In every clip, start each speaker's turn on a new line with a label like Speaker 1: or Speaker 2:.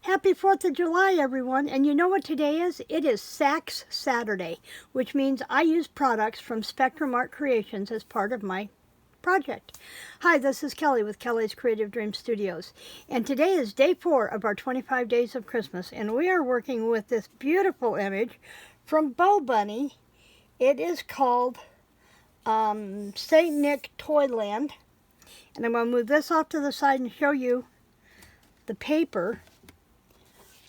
Speaker 1: Happy 4th of July, everyone. And you know what today is? It is SACs Saturday, which means I use products from Spectrum Art Creations as part of my project. Hi, this is Kelly with Kelly's Creative Dream Studios. And today is day 4 of our 25 Days of Christmas. And we are working with this beautiful image from Bo Bunny. It is called St. Nick Toyland. And I'm going to move this off to the side and show you the paper.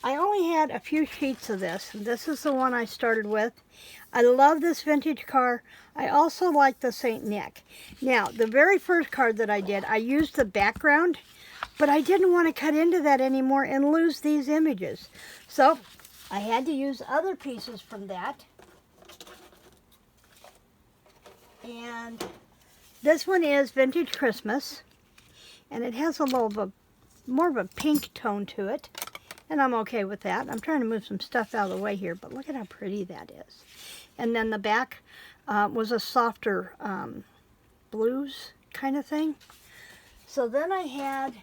Speaker 1: I only had a few sheets of this, and this is the one I started with. I love this vintage car. I also like the St. Nick. Now, the very first card that I did, I used the background, but I didn't want to cut into that anymore and lose these images. So, I had to use other pieces from that. And this one is Vintage Christmas, and it has a little bit more of a pink tone to it. And I'm okay with that. I'm trying to move some stuff out of the way here, but look at how pretty that is. And then the back was a softer blues kind of thing. So then I had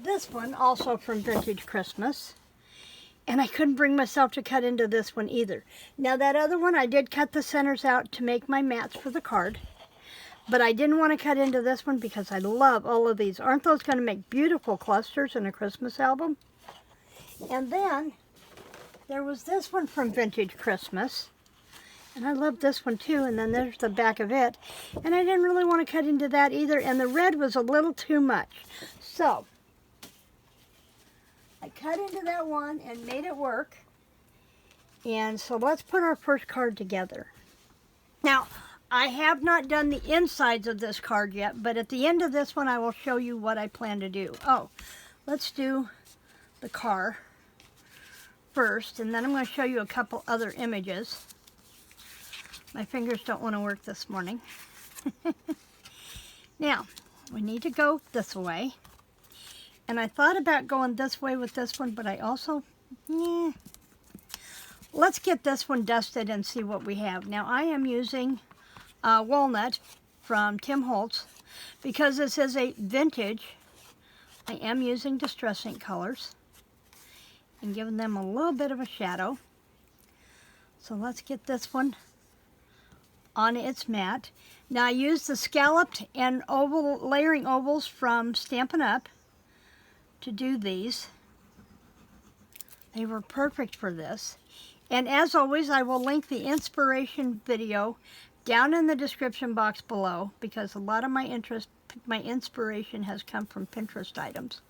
Speaker 1: this one, also from Vintage Christmas. And I couldn't bring myself to cut into this one either. Now that other one, I did cut the centers out to make my mats for the card. But I didn't want to cut into this one because I love all of these. Aren't those going to make beautiful clusters in a Christmas album? And then there was this one from Vintage Christmas. And I love this one too. And then there's the back of it. And I didn't really want to cut into that either. And the red was a little too much. So I cut into that one and made it work. And so let's put our first card together. Now, I have not done the insides of this card yet, but at the end of this one, I will show you what I plan to do. Oh, let's do the car first, and then I'm going to show you a couple other images. My fingers don't want to work this morning. Now, we need to go this way, and I thought about going this way with this one, but I also, let's get this one dusted and see what we have. Now, I am using Walnut from Tim Holtz. Because this is a vintage, I am using Distress Ink colors and giving them a little bit of a shadow. So let's get this one on its mat. Now I used the scalloped and oval layering ovals from Stampin' Up to do these. They were perfect for this. And as always, I will link the inspiration video down in the description box below, because a lot of my inspiration has come from Pinterest items.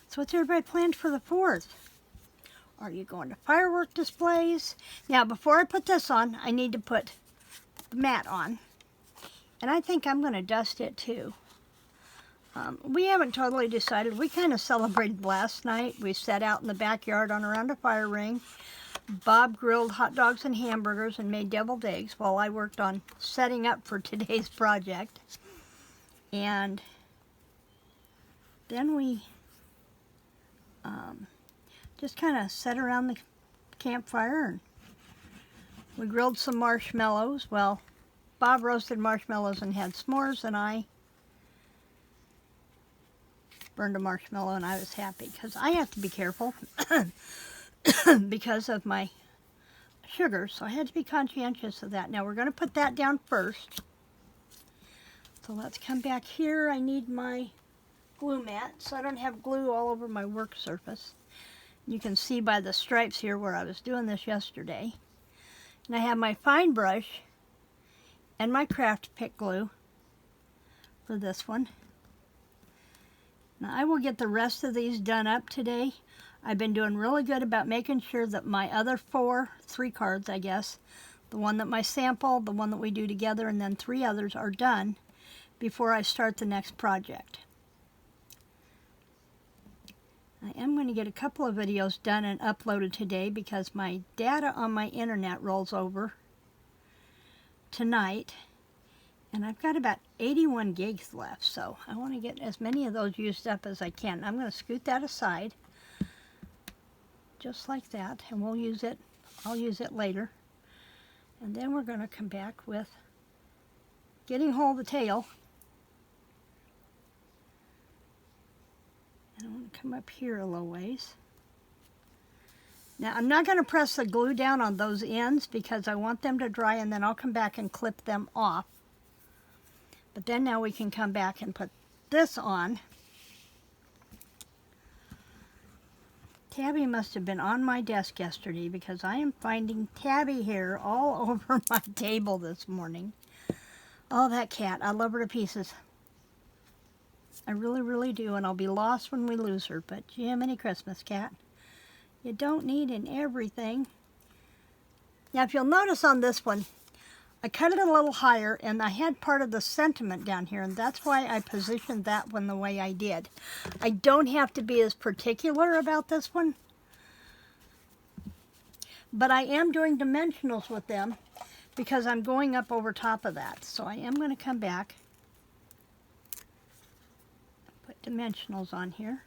Speaker 1: So what's everybody planned for the 4th? Are you going to firework displays? Now, before I put this on, I need to put the mat on. And I think I'm going to dust it too. We haven't totally decided. We kind of celebrated last night. We sat out in the backyard on around a fire ring. Bob grilled hot dogs and hamburgers and made deviled eggs while I worked on setting up for today's project. And then we just kind of sat around the campfire and we grilled some marshmallows. Well, Bob roasted marshmallows and had s'mores, and I burned a marshmallow, and I was happy because I have to be careful because of my sugar, so I had to be conscientious of that. Now we're going to put that down first. So let's come back here. I need my glue mat so I don't have glue all over my work surface. You can see by the stripes here where I was doing this yesterday. And I have my fine brush and my craft pick glue for this one. Now I will get the rest of these done up today. I've been doing really good about making sure that my other 3 cards, I guess, the one that my sample, the one that we do together, and then 3 others are done before I start the next project. I am going to get a couple of videos done and uploaded today because my data on my internet rolls over tonight. And I've got about 81 gigs left, so I want to get as many of those used up as I can. I'm going to scoot that aside, just like that, and we'll use it. I'll use it later. And then we're going to come back with getting hold of the tail come up here a little ways. Now I'm not going to press the glue down on those ends because I want them to dry, and then I'll come back and clip them off. But then now we can come back and put this on. Tabby must have been on my desk yesterday because I am finding tabby hair all over my table this morning. Oh, that cat. I love her to pieces. I really, really do, and I'll be lost when we lose her. But Jiminy Christmas, cat. You don't need in everything. Now, if you'll notice on this one, I cut it a little higher, and I had part of the sentiment down here, and that's why I positioned that one the way I did. I don't have to be as particular about this one, but I am doing dimensionals with them because I'm going up over top of that. So I am going to come back, put dimensionals on here.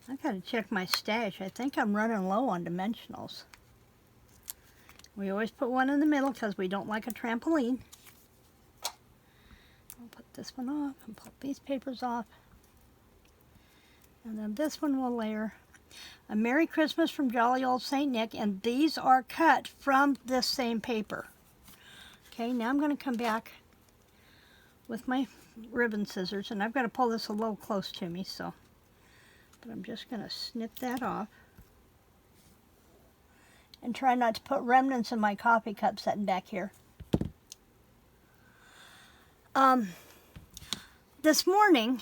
Speaker 1: I've got to check my stash. I think I'm running low on dimensionals. We always put one in the middle because we don't like a trampoline. I'll put this one off and pull these papers off. And then this one will layer a Merry Christmas from Jolly Old St. Nick, and these are cut from this same paper. Okay, now I'm going to come back with my ribbon scissors, and I've got to pull this a little close to me, so, but I'm just going to snip that off. And try not to put remnants in my coffee cup sitting back here. This morning,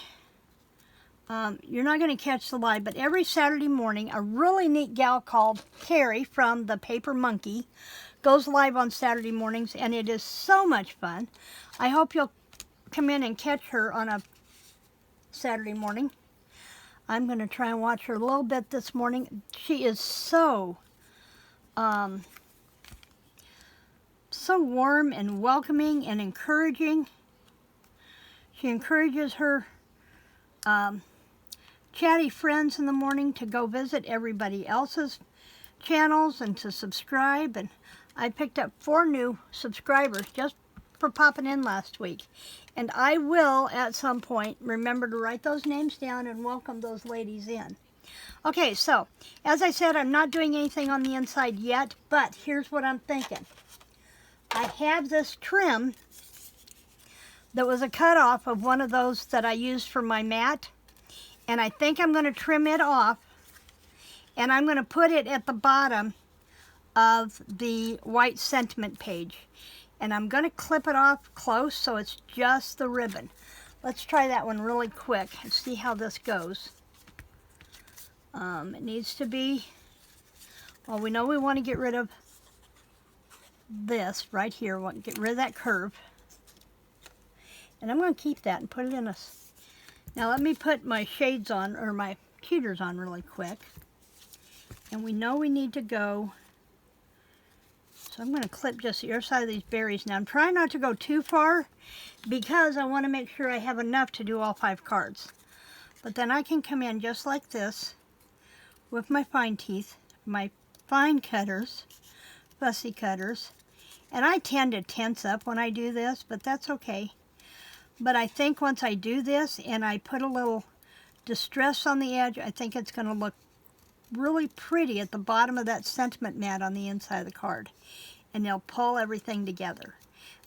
Speaker 1: you're not going to catch the live, but every Saturday morning, a really neat gal called Carrie from the Paper Monkey goes live on Saturday mornings, and it is so much fun. I hope you'll come in and catch her on a Saturday morning. I'm going to try and watch her a little bit this morning. She is so warm and welcoming and encouraging. She encourages her chatty friends in the morning to go visit everybody else's channels and to subscribe. And I picked up 4 new subscribers just for popping in last week. And I will, at some point, remember to write those names down and welcome those ladies in. Okay, so, as I said, I'm not doing anything on the inside yet, but here's what I'm thinking. I have this trim that was a cutoff of one of those that I used for my mat, and I think I'm going to trim it off, and I'm going to put it at the bottom of the white sentiment page. And I'm going to clip it off close so it's just the ribbon. Let's try that one really quick and see how this goes. It needs to be, well, we know we want to get rid of this right here. We want to get rid of that curve. And I'm going to keep that and put it in a, now let me put my shades on, or my cheaters on really quick. And we know we need to go, so I'm going to clip just the other side of these berries. Now I'm trying not to go too far because I want to make sure I have enough to do all 5 cards. But then I can come in just like this with my fine teeth, my fine cutters, fussy cutters. And I tend to tense up when I do this, but that's okay. But I think once I do this and I put a little distress on the edge, I think it's going to look really pretty at the bottom of that sentiment mat on the inside of the card. And they'll pull everything together.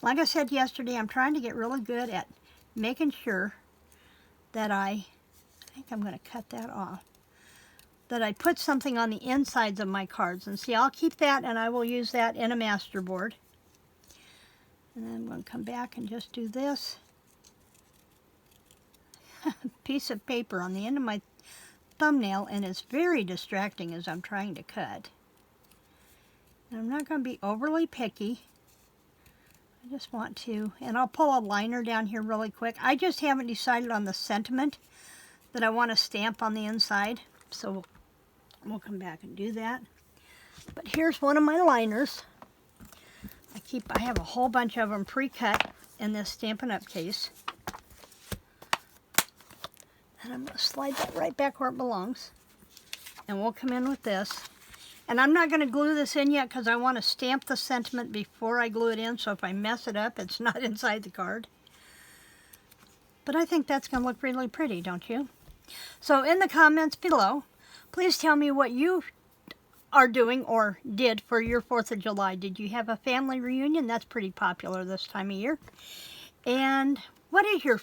Speaker 1: Like I said yesterday, I'm trying to get really good at making sure that I think I'm going to cut that off, that I put something on the insides of my cards. And see, I'll keep that and I will use that in a master board. And then I'm going to come back and just do this. Piece of paper on the end of my thumbnail, and it's very distracting as I'm trying to cut. And I'm not going to be overly picky. I just want to, and I'll pull a liner down here really quick. I just haven't decided on the sentiment that I want to stamp on the inside, so we'll come back and do that. But here's one of my liners. I have a whole bunch of them pre-cut in this Stampin' Up case. And I'm going to slide that right back where it belongs. And we'll come in with this. And I'm not going to glue this in yet because I want to stamp the sentiment before I glue it in. So if I mess it up, it's not inside the card. but I think that's going to look really pretty, don't you? So in the comments below, please tell me what you are doing or did for your 4th of July. Did you have a family reunion? That's pretty popular this time of year. And what is your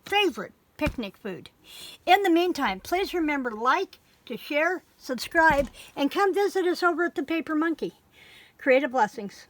Speaker 1: favorite picnic food? In the meantime, please remember to share, subscribe, and come visit us over at the Paper Monkey. Creative blessings.